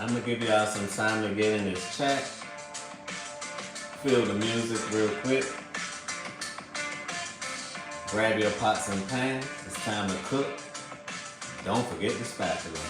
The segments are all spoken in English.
I'm gonna give y'all some time to get in this chat. Feel the music real quick. Grab your pots and pans. It's time to cook. Don't forget the spatula.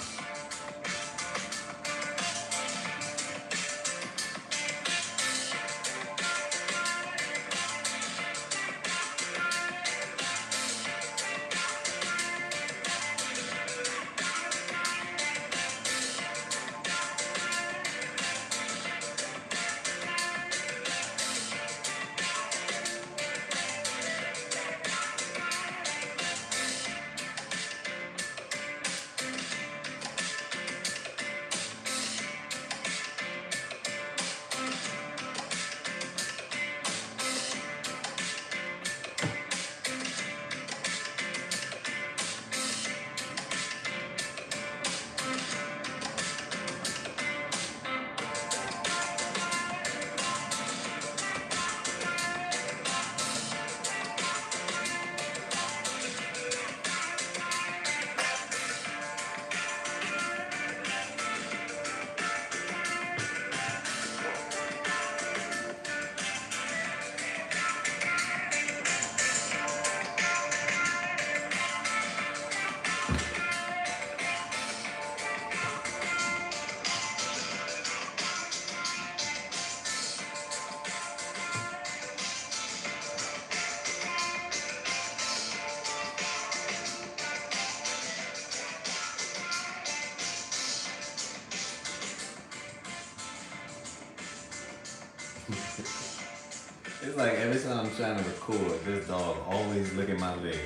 It's like every time I'm trying to record, this dog always look at my leg.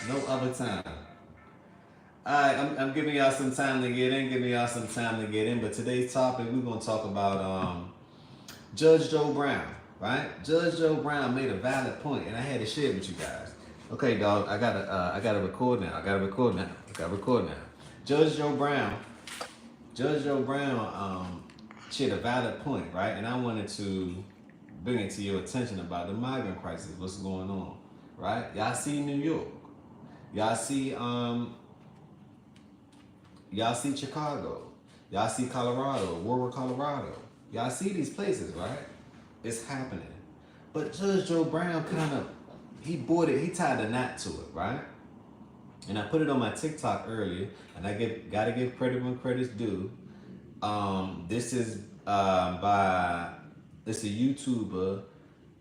No other time. Alright, I'm giving y'all some time to get in, but today's topic, we're going to talk about Judge Joe Brown, right? Judge Joe Brown made a valid point, and I had to share it with you guys. Okay, dog, I gotta record now. Judge Joe Brown shared a valid point, right? And I wanted to bring it to your attention about the migrant crisis, what's going on, right? Y'all see New York. Y'all see Chicago. Y'all see Colorado, Warwick, Colorado. Y'all see these places, right? It's happening. But Judge Joe Brown he tied a knot to it, right? And I put it on my TikTok earlier, and I gotta give credit when credit's due. This is a YouTuber,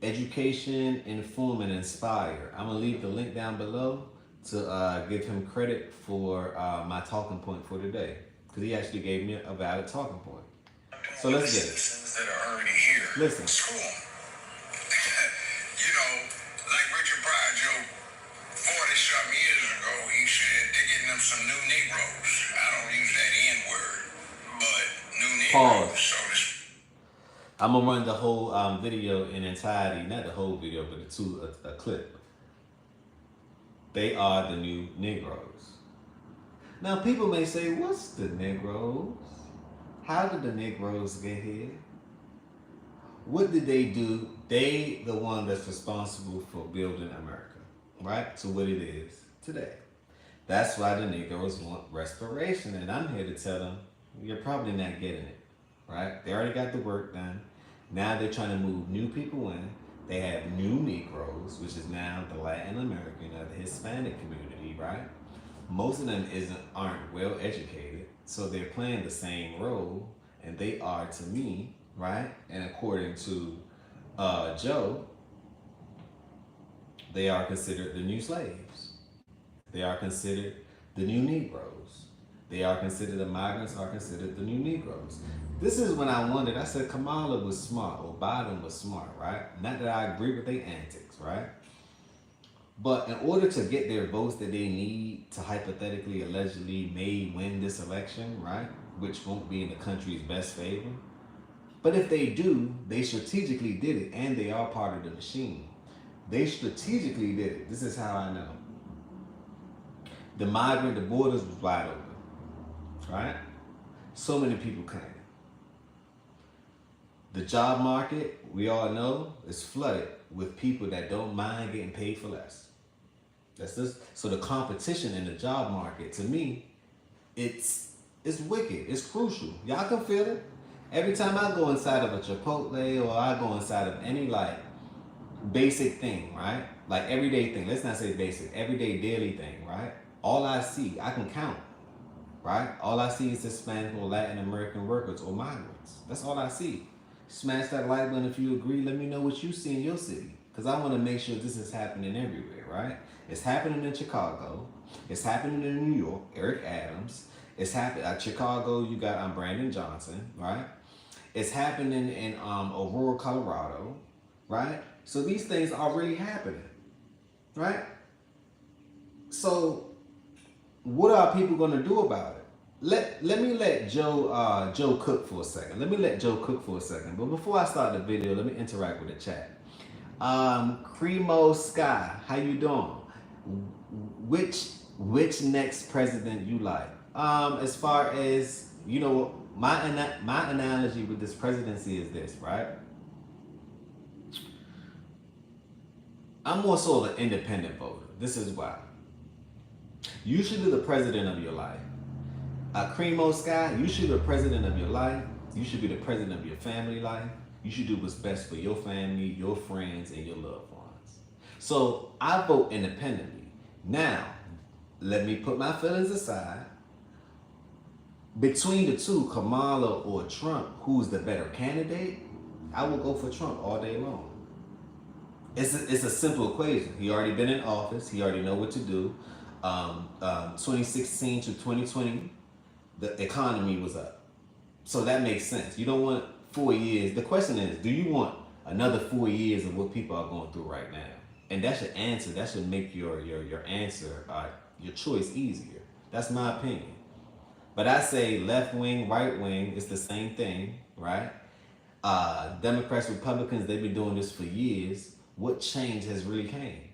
Education, Inform, and Inspire. I'm gonna leave the link down below to give him credit for my talking point for today, because he actually gave me a valid talking point. So let's get it. That are already here. Listen. School. You know, like Richard Pryor, Joe, 40-something years ago, he said they're getting them some new Negros. I don't use that N-word, but new Negros. Pause. So this. I'm gonna run the whole video in entirety, not the whole video, but a clip. They are the new Negros. Now, people may say, what's the Negros? How did the Negros get here? What did they do? They the one that's responsible for building America, right? To what it is today. That's why the Negroes want restoration, and I'm here to tell them, you're probably not getting it, right? They already got the work done. Now they're trying to move new people in. They have new Negroes, which is now the Latin American or the Hispanic community, right? Most of them aren't well educated, so they're playing the same role, and they are, to me, right? And according to Joe, they are considered the new slaves. They are considered the new Negroes. The migrants are considered the new Negroes. This is when I wondered, I said Kamala was smart, or Biden was smart, right? Not that I agree with their antics, right? But in order to get their votes that they need to hypothetically, allegedly, may win this election, right? Which won't be in the country's best favor. But if they do, they strategically did it, and they are part of the machine. They strategically did it. This is how I know. The borders was wide open, right? So many people came. The job market, we all know, is flooded with people that don't mind getting paid for less. That's just, so the competition in the job market, to me, it's It's wicked. It's crucial. Y'all can feel it. Every time I go inside of a Chipotle or I go inside of any like basic thing, right? Like everyday thing. Let's not say basic. Everyday daily thing, right? All I see, I can count, right? All I see is Hispanic or Latin American workers or migrants. That's all I see. Smash that like button if you agree. Let me know what you see in your city. Because I want to make sure this is happening everywhere, right? It's happening in Chicago. It's happening in New York. Eric Adams. It's happening at Chicago. You got Brandon Johnson, right? It's happening in Aurora, Colorado, right? So these things are really happening, right? So what are people going to do about it? Let me let Joe cook for a second. But before I start the video, let me interact with the chat. Cremo Sky, how you doing? Which next president you like? As far as you know, my analogy with this presidency is this, right? I'm more so an independent voter. This is why. You should be the president of your life. Cremo Sky, you should be the president of your life. You should be the president of your family life. You should do what's best for your family, your friends, and your loved ones. So I vote independently. Now, let me put my feelings aside. Between the two, Kamala or Trump, who's the better candidate? I will go for Trump all day long. It's a simple equation. He already been in office. He already know what to do. 2016 to 2020, the economy was up. So that makes sense. You don't want 4 years. The question is, do you want another 4 years of what people are going through right now? And that should answer. That should make your answer, your choice easier. That's my opinion. But I say left wing, right wing, it's the same thing, right? Democrats, Republicans, they've been doing this for years. What change has really came?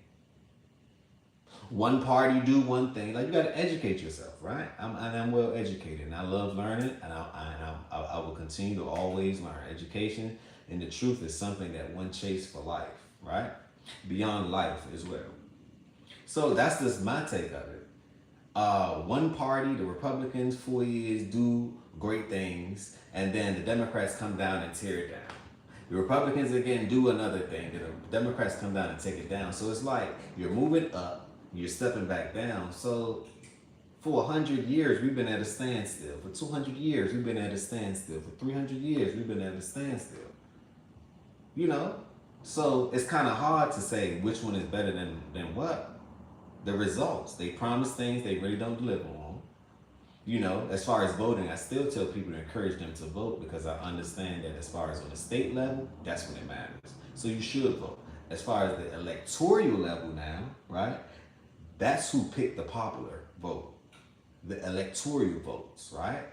One party do one thing. Like, you got to educate yourself, right? I'm well educated, and I love learning, and I will continue to always learn. Education and the truth is something that one chases for life, right? Beyond life as well. So that's just my take of it. One party, the Republicans, 4 years do great things, and then the Democrats come down and tear it down. The Republicans again do another thing, and the Democrats come down and take it down. So it's like you're moving up, you're stepping back down. So for 100 years, we've been at a standstill. For 200 years, we've been at a standstill. For 300 years, we've been at a standstill. You know? So it's kind of hard to say which one is better than what. The results. They promise things they really don't deliver on. You know, as far as voting, I still tell people to encourage them to vote because I understand that as far as on the state level, that's when it matters. So you should vote. As far as the electoral level now, right? That's who picked the popular vote. The electoral votes, right?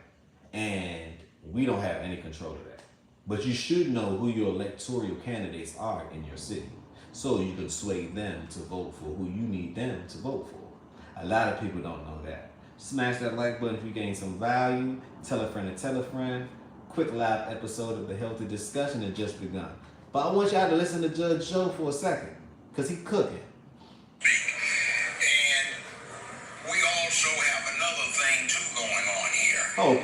And we don't have any control of that. But you should know who your electoral candidates are in your city. So you can sway them to vote for who you need them to vote for. A lot of people don't know that. Smash that like button if you gain some value. Tell a friend to tell a friend. Quick live episode of the Healthy Discussion has just begun. But I want y'all to listen to Judge Joe for a second, because he cooking. And we also have another thing too going on here. Oh,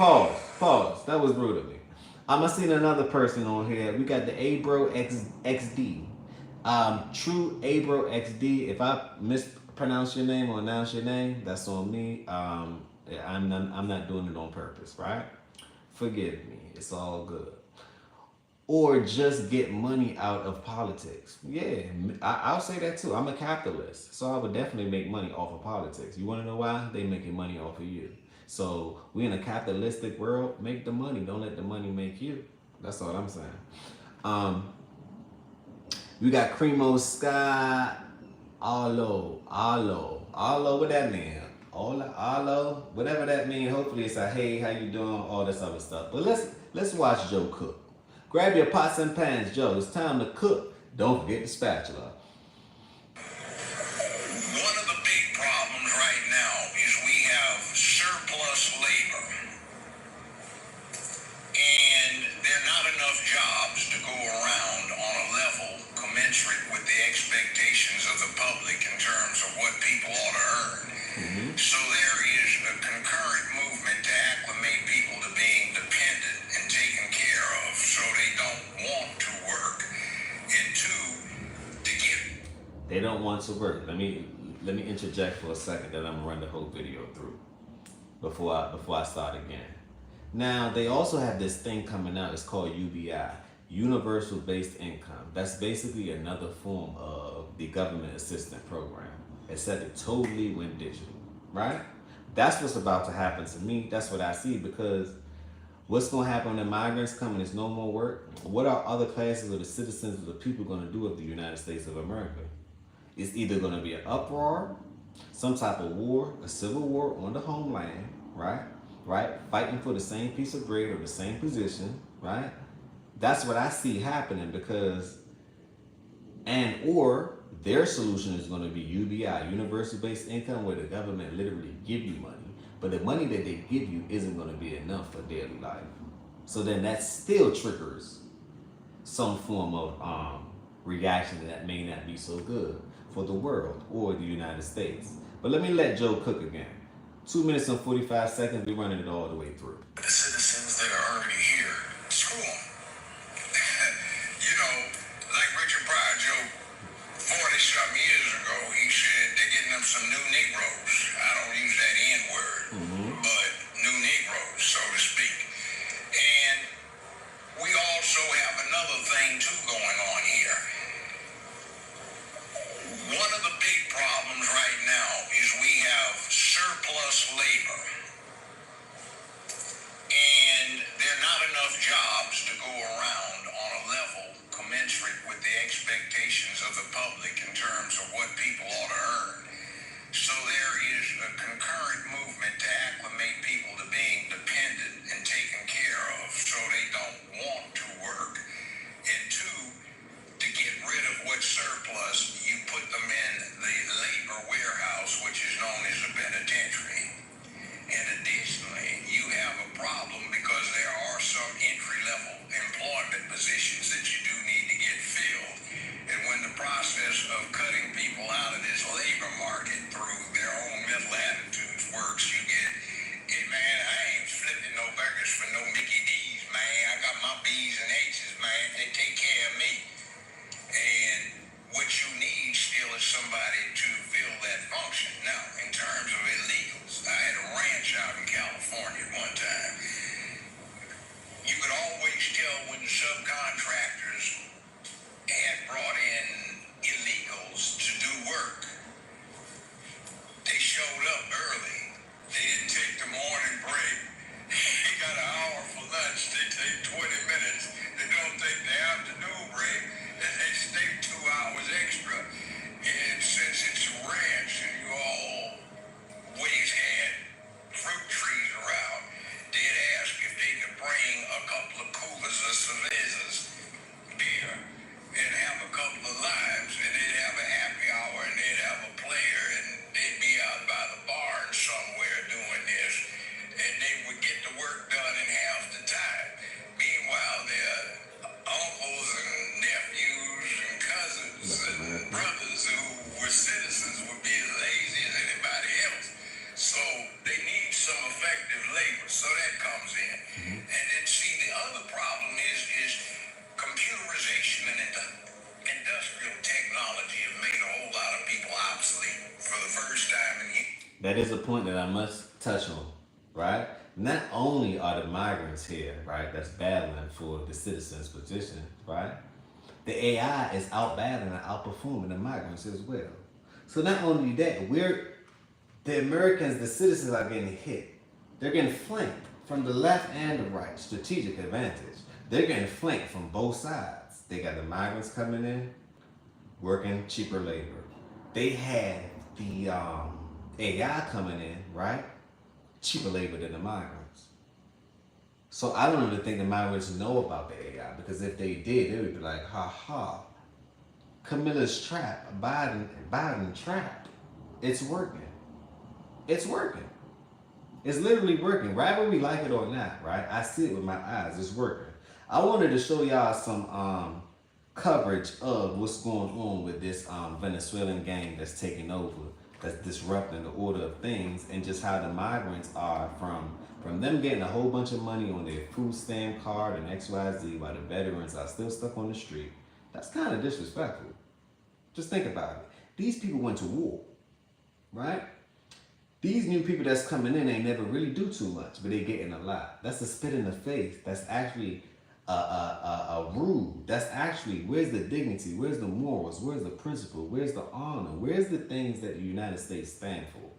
pause. That was rude of me. I seen another person on here. We got the Abro XD. True Abro XD. If I mispronounce your name or announce your name, that's on me. I'm not doing it on purpose, right? Forgive me. It's all good. Or just get money out of politics. Yeah, I'll say that too. I'm a capitalist, so I would definitely make money off of politics. You want to know why? They making money off of you. So we in a capitalistic world. Make the money. Don't let the money make you. That's all I'm saying. We got Cremo Sky. Allo, what that mean? Allo, whatever that mean. Hopefully it's a hey, how you doing? All this other stuff. But let's watch Joe cook. Grab your pots and pans, Joe. It's time to cook. Don't forget the spatula. One of the big problems right now is we have surplus labor. And there are not enough jobs to go around on a level commensurate with the expectations of the public in terms of what people ought to earn. So there is a concurrent movement to acclimate don't want to work. Let me interject for a second, then I'm gonna run the whole video through before I start again. Now they also have this thing coming out. It's called UBI, Universal Basic Income. That's basically another form of the government assistance program, except it totally went digital, right? That's what's about to happen to me. That's what I see, because what's going to happen when the migrants come and there's no more work? What are other classes of the citizens of the people going to do with the United States of America? It's either going to be an uproar, some type of war, a civil war on the homeland, right? Fighting for the same piece of bread or the same position, right? That's what I see happening, because, or their solution is going to be UBI, Universal Basic Income, where the government literally give you money, but the money that they give you isn't going to be enough for daily life. So then that still triggers some form of reaction that may not be so good for the world or the United States. But let me let Joe cook again. 2 minutes and 45 seconds, we're running it all the way through. The citizens that are already here, screw them. You know, like Richard Pryor, Joe, 40-something years ago, he said they're getting them some new Negros. I don't use that N-word, but new Negros, so to speak. And we also have another thing, too, going on here. One of the big problems right now is we have surplus labor. And there are not enough jobs to go around on a level commensurate with the expectations of the public in terms of what people ought to earn. So there is a concurrent movement to acclimate people to being dependent and taken care of, so they don't want to work. And two, to get rid of what's surplus, you put them in the labor warehouse, which is known as a penitentiary. And additionally, you have a problem because there are some entry-level employment positions that you do need to get filled. And when the process of cutting people out of this labor market through their own mental attitudes works, you get, hey man, I ain't flipping no burgers for no Mickey D's, man. I got my B's and H's, man. They take care of me. And what you need still is somebody to fill that function. Now, in terms of illegals, I had a ranch out in California at one time. You could always tell when the subcontractors had brought in illegals to do work. They showed up early. They didn't take the morning break. They got an hour for lunch. They take 20 minutes. They don't take the afternoon break. And they stay 2 hours extra. And since it's a ranch and you always had fruit trees around, they'd ask if they could bring a couple of coolers of cervezas, beer, and have a couple of limes, and they'd have a happy hour, and they'd have a player, and they'd be out by the barn somewhere doing this, and they would get the work done in half the time. Meanwhile, their uncles and nephews and cousins and brothers who were citizens would be as lazy as anybody else. So they need some effective labor, so that comes in. And then see, the other problem is computerization and industrial technology have made a whole lot of people obsolete for the first time in years. That is a point that I must touch on, right? Not only are the migrants here, right, that's battling for the citizens' position, right? The AI is out battling and outperforming the migrants as well. So not only that, the Americans, the citizens are getting hit. They're getting flanked from the left and the right, strategic advantage. They're getting flanked from both sides. They got the migrants coming in, working cheaper labor. They have the AI coming in, right? Cheaper labor than the migrants. So I don't even think the migrants know about the AI, because if they did, they would be like, ha ha, Camilla's trap, Biden trap. It's working. It's working. It's literally working, whether we like it or not, right? I see it with my eyes. It's working. I wanted to show y'all some coverage of what's going on with this Venezuelan gang that's taking over, that's disrupting the order of things, and just how the migrants are from them getting a whole bunch of money on their food stamp card and XYZ while the veterans are still stuck on the street. That's kind of disrespectful. Just think about it. These people went to war, right? These new people that's coming in ain't never really do too much, but they getting a lot. That's a spit in the face. That's actually a rude. That's actually, where's the dignity? Where's the morals? Where's the principle? Where's the honor? Where's the things that the United States stand for?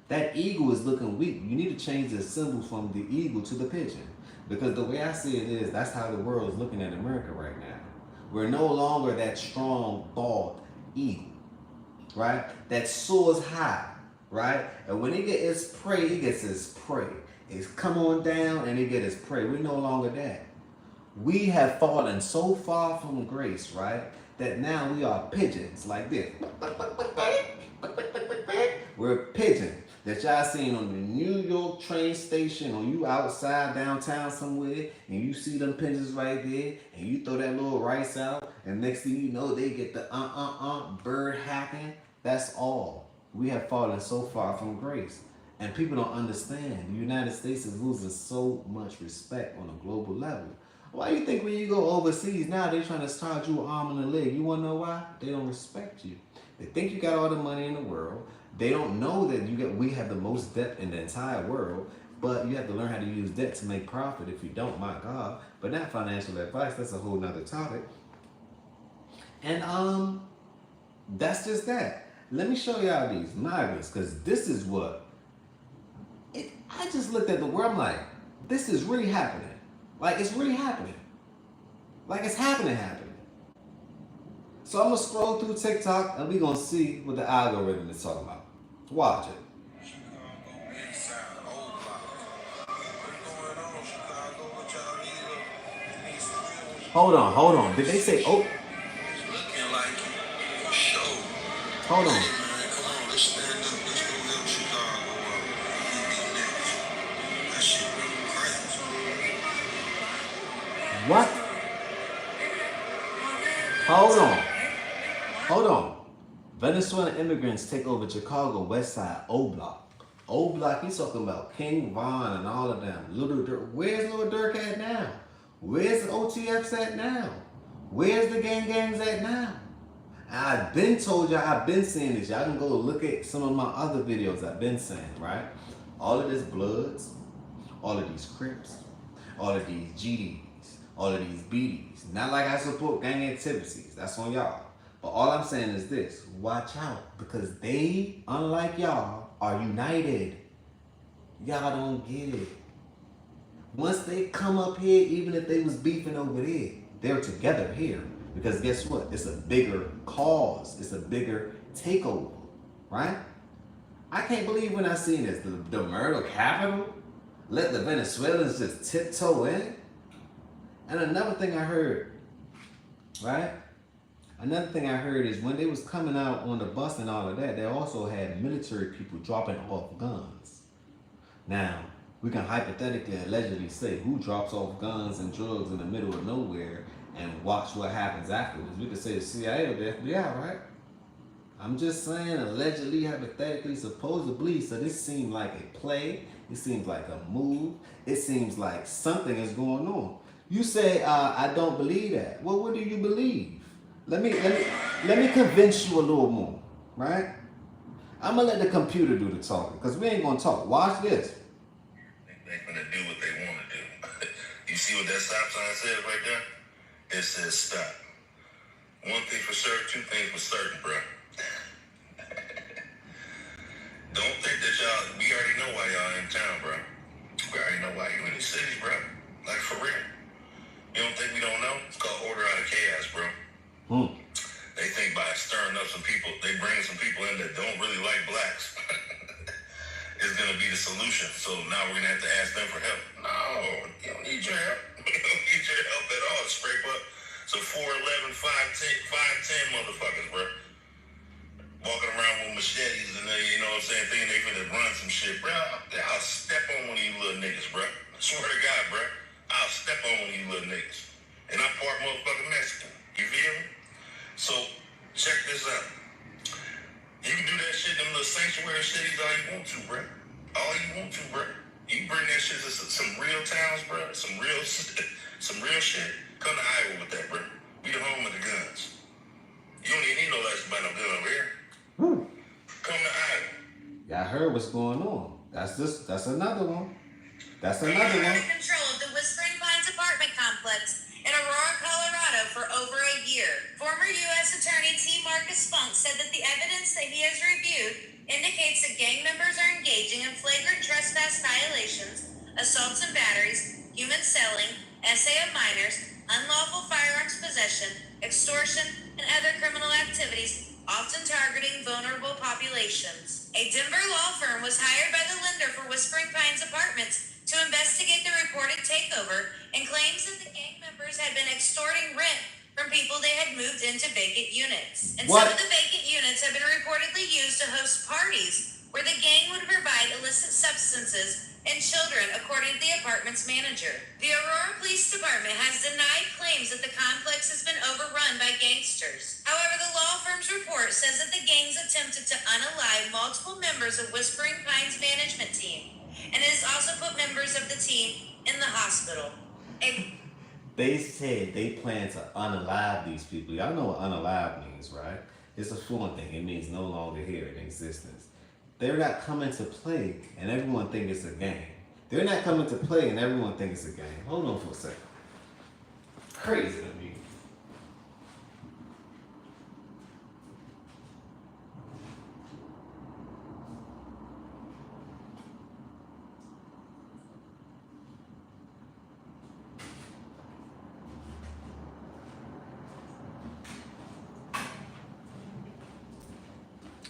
That eagle is looking weak. You need to change the symbol from the eagle to the pigeon. Because the way I see it is, that's how the world is looking at America right now. We're no longer that strong, bald eagle, right? That soars high, right? And when it gets its prey, it gets its prey. It's come on down and it gets its prey. We're no longer that. We have fallen so far from grace, right? That now we are pigeons like this. We're a pigeon that y'all seen on the New York train station, or you outside downtown somewhere, and you see them pigeons right there, and you throw that little rice out, and next thing you know, they get the bird hacking. That's all. We have fallen so far from grace. And people don't understand. The United States is losing so much respect on a global level. Why do you think when you go overseas now, they're trying to charge you an arm and a leg? You want to know why? They don't respect you. They think you got all the money in the world. They don't know that we have the most debt in the entire world, but you have to learn how to use debt to make profit. If you don't, my God. But not financial advice. That's a whole nother topic. And that's just that. Let me show y'all these migrants, because this is what I just looked at the world. I'm like, this is really happening. Like, it's really happening. Like, it's happening. So I'm going to scroll through TikTok, and we're going to see what the algorithm is talking about. Watch it. Hold on. Did they say, oh? Hold on. What? Hold on. Venezuelan immigrants take over Chicago West Side O Block. O Block, he's talking about King Von and all of them. Little Dirk. Where's Little Dirk at now? Where's the OTFs at now? Where's the gangs at now? I've been told y'all, I've been saying this. Y'all can go look at some of my other videos I've been saying, right? All of this Bloods, all of these Crips, all of these GDs, all of these BDs. Not like I support gang activities. That's on y'all. But all I'm saying is this. Watch out. Because they, unlike y'all, are united. Y'all don't get it. Once they come up here, even if they was beefing over there, they're together here. Because guess what? It's a bigger cause. It's a bigger takeover. Right? I can't believe when I seen this. The murder capital? Let the Venezuelans just tiptoe in? And another thing I heard, right? Another thing I heard is when they was coming out on the bus and all of that, they also had military people dropping off guns. Now, we can hypothetically, allegedly say who drops off guns and drugs in the middle of nowhere and watch what happens afterwards. We could say the CIA or the FBI, right? I'm just saying, allegedly, hypothetically, supposedly. So this seemed like a play. It seems like a move. It seems like something is going on. You say, I don't believe that. Well, what do you believe? Let me convince you a little more, right? I'm gonna let the computer do the talking, because we ain't gonna talk. Watch this. They're gonna do what they want to do. You see what that stop sign says right there? It says stop. One thing for sure, two things for certain, bro. Don't think that y'all, we already know why y'all in town, bro. We already know why you in these cities, bro. Like, for real. You don't think we don't know? It's called order out of chaos, bro. They think by stirring up some people, they bring some people in that don't really like blacks. It's going to be the solution. So now we're going to have to ask them for help. No, you don't need your help. You don't need your help at all. Scrape up some 4'11", 5'10" motherfuckers, bro. Walking around with machetes and they, you know what I'm saying, thinking they finna run some shit, bro. I'll step on one of you little niggas, bro. I swear to God, bro. I'll step on one of you little niggas. And I'm part motherfucking Mexican. You feel me? So, check this out. You can do that shit in them little sanctuary cities all you want to, bro. All you want to, bro. You bring that shit to some real towns, bro. Some real shit. Come to Iowa with that, bro. We the home of the guns. You don't even need no license about no gun over here. Y'all heard what's going on. That's another one. That's They another were one. in control of the Whispering Pines apartment complex in Aurora, Colorado for over a year. Former U.S. Attorney T. Marcus Funk said that the evidence that he has reviewed indicates that gang members are engaging in flagrant trespass violations, assaults and batteries, human selling, essay of minors, unlawful firearms possession, extortion, and other criminal activities, often targeting vulnerable populations. A Denver law firm was hired by the lender for Whispering Pines Apartments to investigate the reported takeover and claims that the gang members had been extorting rent from people they had moved into vacant units. And What? some of the vacant units have been reportedly used to host parties where the gang would provide illicit substances and children, according to the apartment's manager. The Aurora Police Department has denied claims that the complex has been overrun by gangsters. However, the law firm's report says that the gangs attempted to unalive multiple members of Whispering Pines' management team, and it has also put members of the team in the hospital. They said they plan to unalive these people. Y'all know what unalive means, right? It's a foreign thing. It means no longer here in existence. They're not coming to play and everyone think it's a game. They're not coming to play and everyone think it's a game. Hold on for a second. Crazy to me.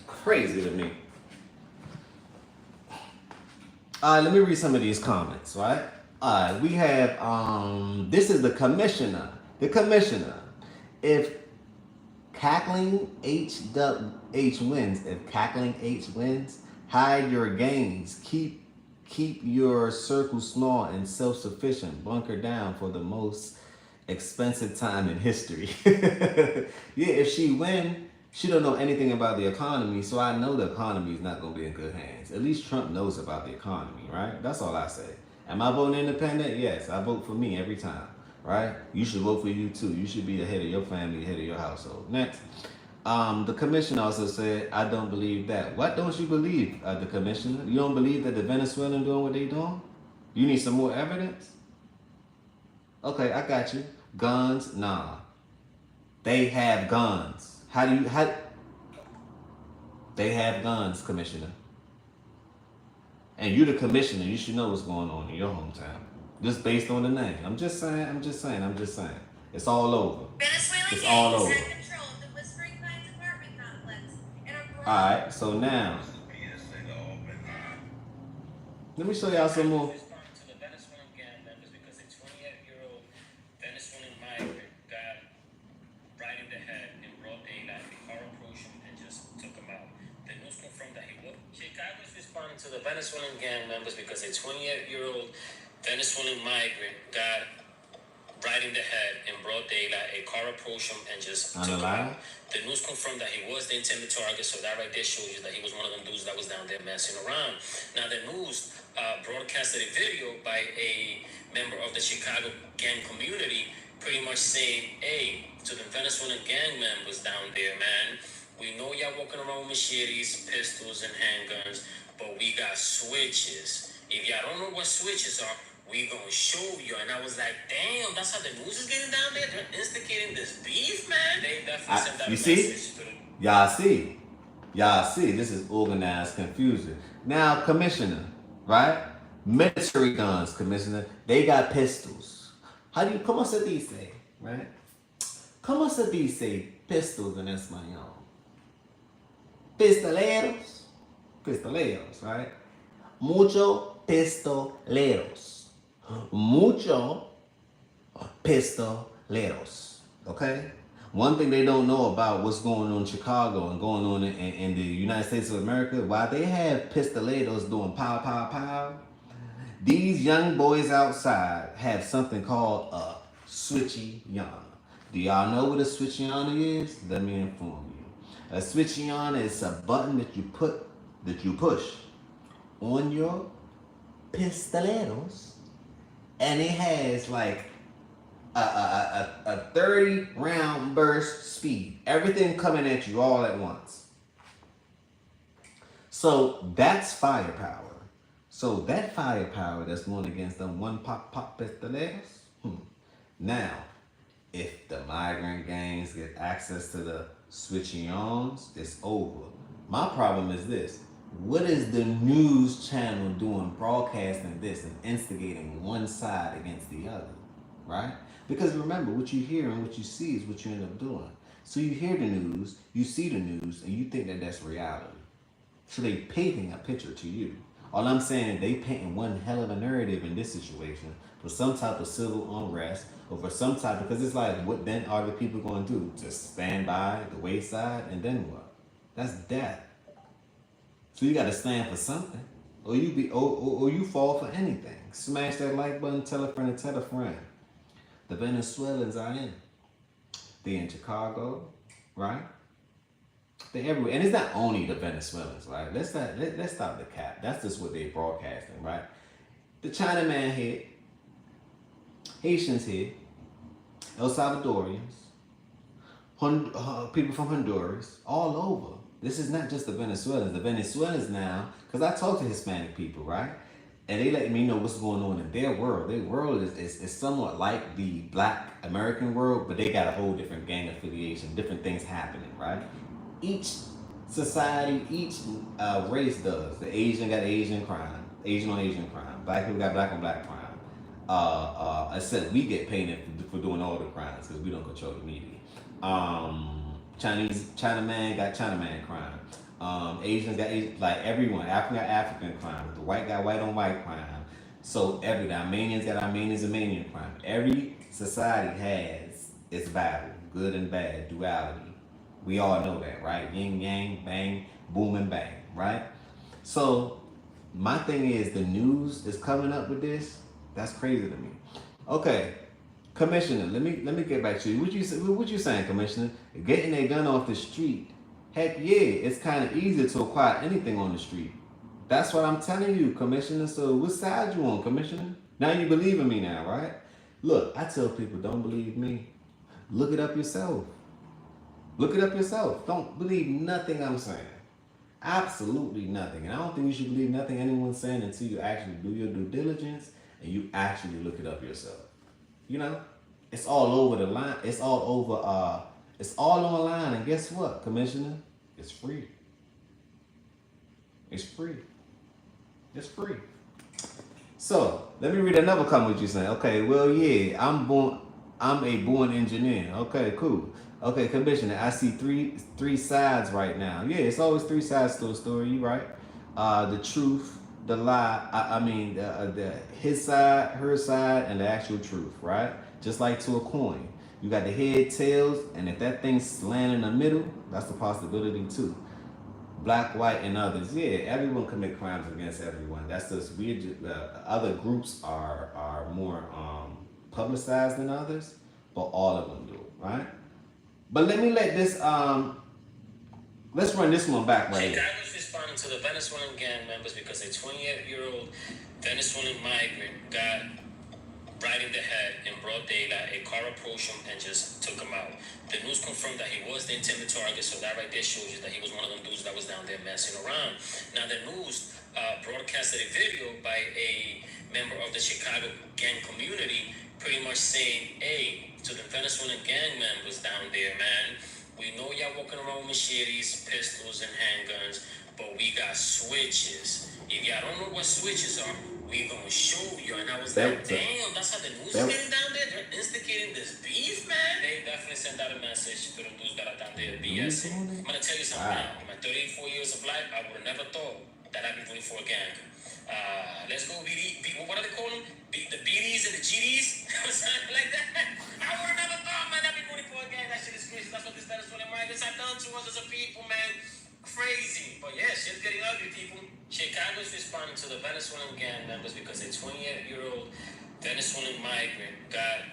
Crazy to me. Let me read some of these comments, right? We have this is the commissioner. The commissioner. If Cackling H wins, hide your gains. Keep your circle small and self-sufficient. Bunker down for the most expensive time in history. Yeah, if she win, she don't know anything about the economy, so I know the economy is not going to be in good hands. At least Trump knows about the economy, right? That's all I say. Am I voting independent? Yes, I vote for me every time, right? You should vote for you too. You should be the head of your family, head of your household. Next, the commissioner also said, I don't believe that. What don't you believe, the commissioner? You don't believe that the Venezuelan doing what they doing? You need some more evidence? Okay, I got you. Guns? Nah. They have guns. They have guns, commissioner. And you're the commissioner. You should know what's going on in your hometown. Just based on the name. I'm just saying. It's all over. Venezuelan It's all over. gangs had control of the Whispering Pines apartment complex in Aurora. Alright, so now, let me show y'all some more. Responding to the Venezuelan gang members because a 28-year-old Venezuelan migrant got right in the head in broad daylight. The car approached him and just took him out. The news confirmed that he was. Chicago is responding to the Venezuelan gang members because a 28-year-old Venezuelan migrant got right in the head in broad daylight. A car approached him and just took him out. The news confirmed that he was the intended target, so that right there shows you that he was one of them dudes that was down there messing around. Now, the news broadcasted a video by a member of the Chicago gang community pretty much saying, hey, to the Venezuelan gang members down there, man, we know y'all walking around with machetes, pistols, and handguns, but we got switches. If y'all don't know what switches are, we gonna show you. And I was like, damn, that's how the news is getting down there? They're instigating this beef, man? They definitely sent that You message see? to the... Y'all see, this is organized confusion. Now, commissioner, right? Military guns, commissioner. They got pistols. ¿Cómo se dice, right? ¿Cómo se dice pistols en español? Pistoleros, right? Mucho pistoleros, okay? One thing they don't know about what's going on in Chicago and going on in the United States of America, while they have pistoleros doing pow, pow, pow, these young boys outside have something called a switchy-yana. Do y'all know what a switchy-yana is? Let me inform you. A switchy-yana is a button that you push on your pistoleros, and it has like a 30 round burst speed. Everything coming at you all at once. So that's firepower. So that firepower that's going against them one pop pistoleros. Now, if the migrant gangs get access to the switching arms, it's over. My problem is this. What is the news channel doing broadcasting this and instigating one side against the other? Right? Because remember, what you hear and what you see is what you end up doing. So you hear the news, you see the news, and you think that that's reality. So they painting a picture to you. All I'm saying is they painting one hell of a narrative in this situation for some type of civil unrest or for some type, because it's like, what then are the people going to do? Just stand by the wayside and then what? That's death. So you got to stand for something, or you fall for anything. Smash that like button, tell a friend and tell a friend. The Venezuelans are in. They in Chicago, right? They everywhere, and it's not only the Venezuelans, right? Let's stop the cap. That's just what they broadcasting, right? The Chinaman here, Haitians here, El Salvadorians, people from Honduras, all over. This is not just the Venezuelans. The Venezuelans now, because I talk to Hispanic people, right? And they let me know what's going on in their world. Their world is somewhat like the Black American world, but they got a whole different gang affiliation, different things happening, right? Each society, each race does. The Asian got Asian crime, Asian on Asian crime. Black people got black on black crime. I said we get painted for doing all the crimes because we don't control the media. Chinaman got Chinaman crime. Asians got Asian, like everyone. African got African crime. The white got white on white crime. So the Armenians got Armenian crime. Every society has its battle, good and bad, duality. We all know that, right? Yin, yang, bang, boom, and bang, right? So my thing is the news is coming up with this. That's crazy to me. Okay, Commissioner, let me get back to you. What you saying, Commissioner? Getting a gun off the street. Heck yeah, it's kind of easier to acquire anything on the street. That's what I'm telling you, Commissioner. So what side you on, Commissioner? Now you believe in me now, right? Look, I tell people, don't believe me. Look it up yourself. Look it up yourself. Don't believe nothing I'm saying. Absolutely nothing. And I don't think you should believe nothing anyone's saying until you actually do your due diligence and you actually look it up yourself. You know, it's all over the line. It's all online. And guess what, Commissioner? It's free. It's free. It's free. So let me read another comment you saying. Okay, well, yeah, I'm a born engineer. Okay, cool. Okay, Commissioner, I see three sides right now. Yeah, it's always three sides to a story. You right? The truth, the lie. The his side, her side, and the actual truth. Right? Just like to a coin, you got the head, tails, and if that thing's landing in the middle, that's a possibility too. Black, white, and others. Yeah, everyone commit crimes against everyone. That's just weird. Other groups are more publicized than others, but all of them do it, right? But let this let's run this one back right here. Chicago's responding to the Venezuelan gang members because a 28-year-old Venezuelan migrant got right in the head in broad daylight. A car approached him and just took him out. The news confirmed that he was the intended target, so that right there shows you that he was one of them dudes that was down there messing around. Now the news broadcasted a video by a member of the Chicago gang community pretty much saying, hey, to the Venezuelan gang members down there, man, we know y'all walking around with machetes, pistols, and handguns, but we got switches. If y'all don't know what switches are, we gonna show you. And I was like, damn, that's how the news is getting down there? They're instigating this beef, man? They definitely sent out a message to the dudes that are down there BS. I'm gonna tell you something now. In my 34 years of life, I would have never thought that I'd be voting for a gang. Let's go, what are they calling them? The BDs and the GDs? Something like that. I would have never thought, man, I'd be voting for a gang. That shit is crazy. That's what this Venezuelan migrants have done to us as a people, man. Crazy. But yeah, shit's getting ugly, people. Chicago is responding to the Venezuelan gang members because a 28-year-old Venezuelan migrant got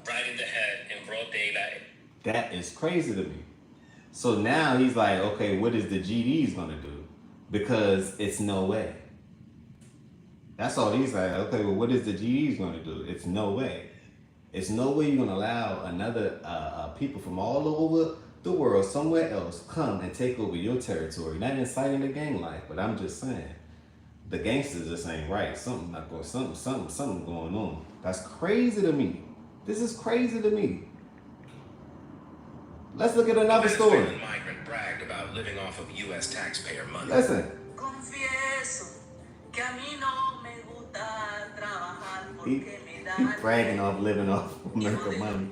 right in the head in broad daylight. That is crazy to me. So now he's like, okay, what is the GDs gonna do? Because it's no way. That's all he's like. Okay, well, what is the GDs gonna do? It's no way. It's no way you're gonna allow another people from all over the world somewhere else come and take over your territory. Not inciting the gang life, but I'm just saying the gangsters just ain't right. Something not going. Something going on. That's crazy to me. This is crazy to me. Let's look at another story. A Venezuelan migrant bragged about living off of U.S. taxpayer money. Listen. He bragging off living off American money.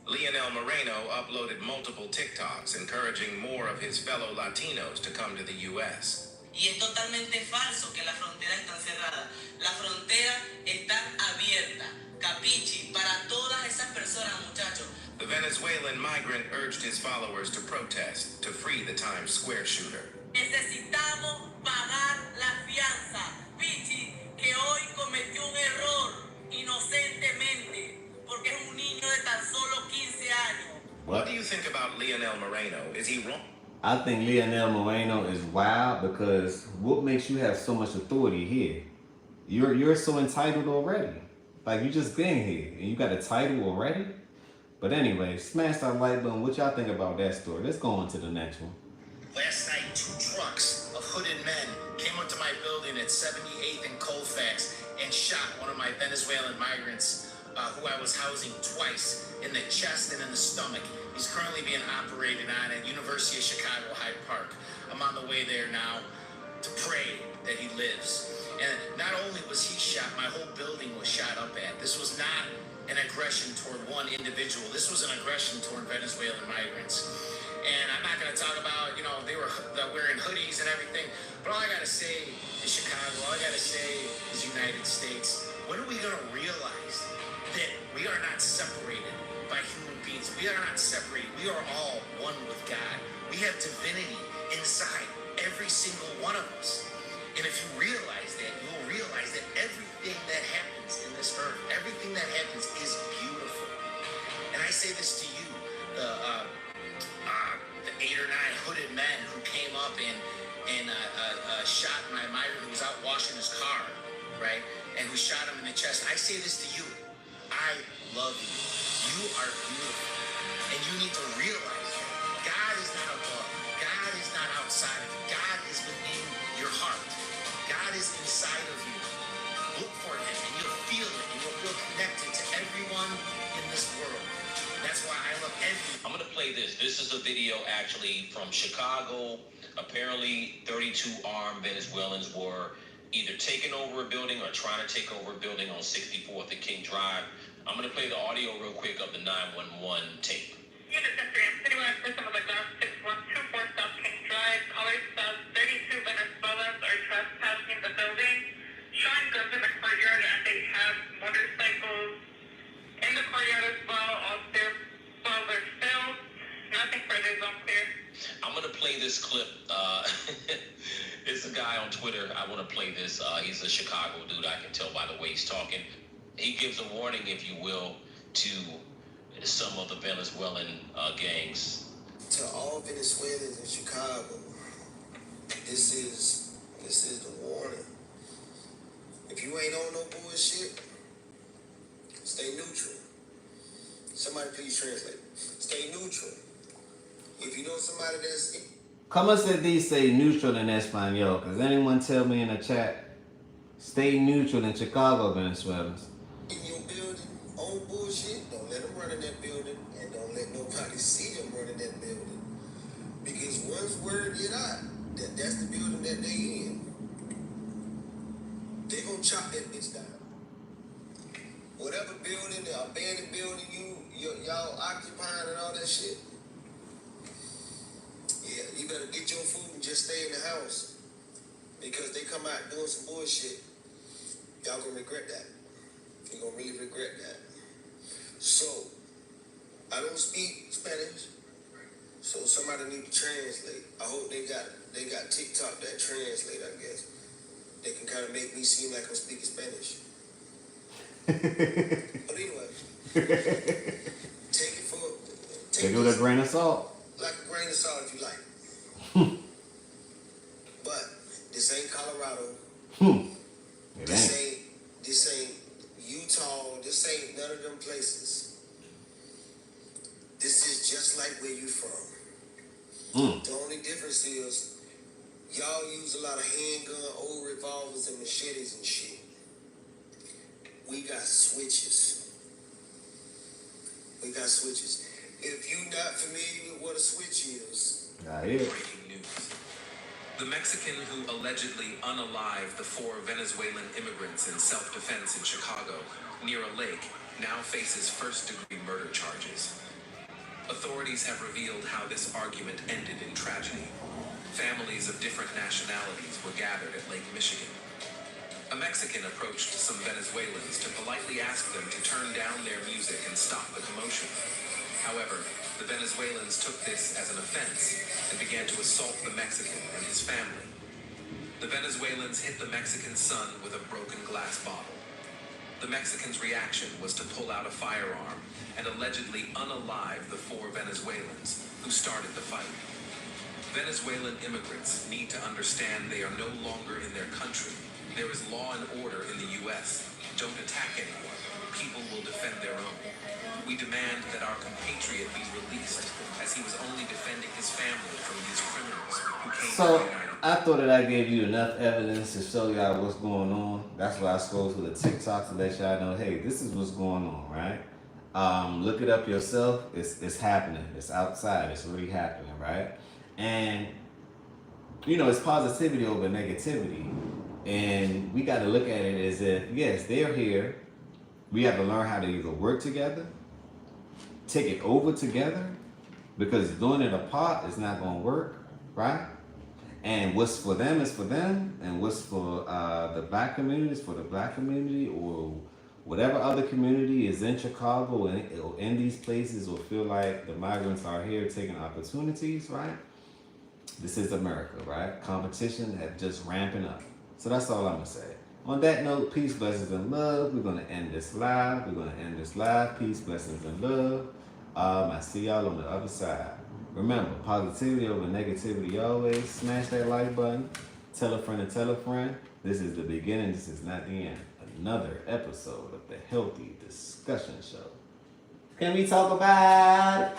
Leonel Moreno uploaded multiple TikToks encouraging more of his fellow Latinos to come to the U.S. Y es totalmente falso que la frontera está cerrada. La frontera está abierta. Capichi, para todas esas personas, muchachos. The Venezuelan migrant urged his followers to protest to free the Times Square shooter. Necesitamos pagar la fianza. Pichi, que hoy cometió un error inocentemente, porque es un niño de tan solo 15 años. What do you think about Leonel Moreno? Is he wrong? I think Leonel Moreno is wild because what makes you have so much authority here? You're so entitled already. Like, you just been here and you got a title already? But anyway, smash that like button. What y'all think about that story? Let's go on to the next one. Last night, 2 trucks of hooded men came up to my building at 78th and Colfax and shot one of my Venezuelan migrants who I was housing twice in the chest and in the stomach. He's currently being operated on at University of Chicago Hyde Park. I'm on the way there now to pray that he lives. And not only was he shot, my whole building was shot up at. This was not an aggression toward one individual. This was an aggression toward Venezuelan migrants. And I'm not going to talk about, they were wearing hoodies and everything. But all I got to say is Chicago. All I got to say is United States. When are we going to realize that we are not separated by human beings? We are not separated. We are all one with God. We have divinity inside every single one of us. And if you realize that, you will realize that everything that happens in this earth, everything that happens is beautiful. And I say this to you, the 8 or 9 hooded men who came up and shot my migrant who was out washing his car, right? And who shot him in the chest. I say this to you. I love you. You are beautiful. And you need to realize that God is not above. God is not outside of you. God is within your heart. God is inside of you. Look for him and you'll feel it. And you'll feel connected to everyone in this world. That's why I love everyone. I'm going to play this. This is a video actually from Chicago. Apparently 32 armed Venezuelans were either taking over a building or trying to take over a building on 64th and King Drive. I'm going to play the audio real quick of the 911 tape. Unit 10 3, anyone for some of the ground 6124 South King Drive. Callers says 32 Venezuelans are trespassing the building, showing guns in the courtyard, and they have motorcycles in the courtyard as well. All their balls are filled. Nothing further is unclear. I'm going to play this clip. It's a guy on Twitter. I want to play this. He's a Chicago dude. I can tell by the way he's talking. He gives a warning, if you will, to some of the Venezuelan gangs. To all Venezuelans in Chicago, this is the warning. If you ain't on no bullshit, stay neutral. Somebody please translate. Stay neutral. If you know somebody that's... Como se dice neutral en español? Because anyone tell me in the chat, stay neutral in Chicago, Venezuelans. In your building, on bullshit, don't let them run in that building, and don't let nobody see them run in that building. Because once word get out that that's the building that they in, they gonna chop that bitch down. Whatever building, the abandoned building y'all occupying and all that shit, yeah, you better get your food and just stay in the house. Because they come out doing some bullshit, y'all gonna regret that. You're gonna really regret that. So, I don't speak Spanish, so somebody need to translate. I hope they got TikTok that translate, I guess. They can kind of make me seem like I'm speaking Spanish. But anyway, take it for... Take it with a grain of salt. Like a grain of salt if you like. But this ain't Colorado. This ain't Utah. This ain't none of them places. just like where you from. The only difference is y'all use a lot of handgun, old revolvers, and machetes and shit. We got switches. We got switches. If you not familiar with what a switch is, Breaking news. The Mexican who allegedly unalived the 4 Venezuelan immigrants in self-defense in Chicago, near a lake, now faces first-degree murder charges. Authorities have revealed how this argument ended in tragedy. Families of different nationalities were gathered at Lake Michigan. A Mexican approached some Venezuelans to politely ask them to turn down their music and stop the commotion. However, the Venezuelans took this as an offense and began to assault the Mexican and his family. The Venezuelans hit the Mexican's son with a broken glass bottle. The Mexican's reaction was to pull out a firearm and allegedly unalive the 4 Venezuelans who started the fight. Venezuelan immigrants need to understand they are no longer in their country. There is law and order in the U.S. Don't attack anyone. People will defend their own. We demand that our compatriot be released, as he was only defending his family from these criminals who came to the So United States. I thought that I gave you enough evidence to show y'all what's going on. That's why I scrolled through the TikTok to let y'all know, hey, this is what's going on, right? Look it up yourself. It's happening. It's outside. It's really happening, right? And you know, it's positivity over negativity, and we got to look at it as if yes, they're here. We have to learn how to either work together, take it over together, because doing it apart is not going to work, right? And what's for them is for them, and what's for the black community is for the black community, or whatever other community is in Chicago or in these places or feel like the migrants are here taking opportunities, right? This is America, right? Competition has just ramping up. So that's all I'm going to say. On that note, peace, blessings, and love. We're going to end this live. Peace, blessings, and love. I see y'all on the other side. Remember, positivity over negativity always. Smash that like button. Tell a friend and tell a friend. This is the beginning. This is not the end. Another episode of the Healthy Discussion Show. Can we talk about